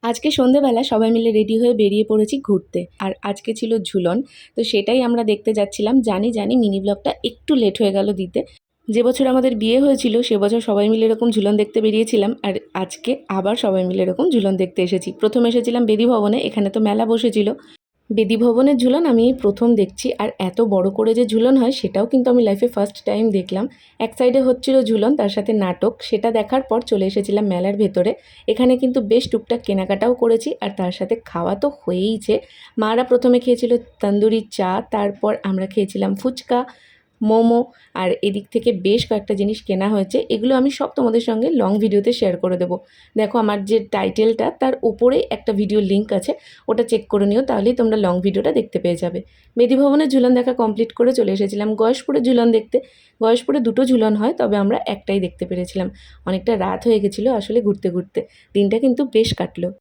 আজকে সন্ধেবেলা সবাই মিলে রেডি হয়ে বেরিয়ে পড়েছি ঘুরতে। আর আজকে ছিল ঝুলন। তো সেটাই আমরা দেখতে যাচ্ছিলাম। জানি মিনি ব্লগটা একটু লেট হয়ে গেল দিতে। যে বছর আমাদের বিয়ে হয়েছিল সে বছর সবাই মিলে এরকম ঝুলন দেখতে বেরিয়েছিলাম, আর আজকে আবার সবাই মিলে এরকম ঝুলন দেখতে এসেছি। প্রথম এসেছিলাম বেদি ভবনে, এখানে তো মেলা বসেছিল। বেদি ভবনের ঝুলন আমি এই প্রথম দেখছি, আর এত বড় করে যে ঝুলন হয় সেটাও কিন্তু আমি লাইফে ফার্স্ট টাইম দেখলাম। এক সাইডে হচ্ছিল ঝুলন, তার সাথে নাটক। সেটা দেখার পর চলে এসেছিলাম মেলার ভেতরে। এখানে কিন্তু বেশ টুকটাক কেনাকাটাও করেছি, আর তার সাথে খাওয়া তো হয়েইছে। মারা প্রথমে খেয়েছিল তন্দুরি চা, তারপর আমরা খেয়েছিলাম ফুচকা, মোমো, আর এদিক থেকে বেশ কয়েকটা জিনিস কেনা হয়েছে। এগুলো আমি সব তোমাদের সঙ্গে লং ভিডিওতে শেয়ার করে দেবো। দেখো আমার যে টাইটেলটা তার উপরে একটা ভিডিও লিঙ্ক আছে, ওটা চেক করে নিও, তাহলেই তোমরা লং ভিডিওটা দেখতে পেয়ে যাবে। বেদি ভবনের ঝুলন দেখা কমপ্লিট করে চলে এসেছিলাম গয়েশপুরে ঝুলন দেখতে। গয়েশপুরে দুটো ঝুলন হয়, তবে আমরা একটাই দেখতে পেরেছিলাম। অনেকটা রাত হয়ে গেছিলো আসলে ঘুরতে ঘুরতে। দিনটা কিন্তু বেশ কাটলো।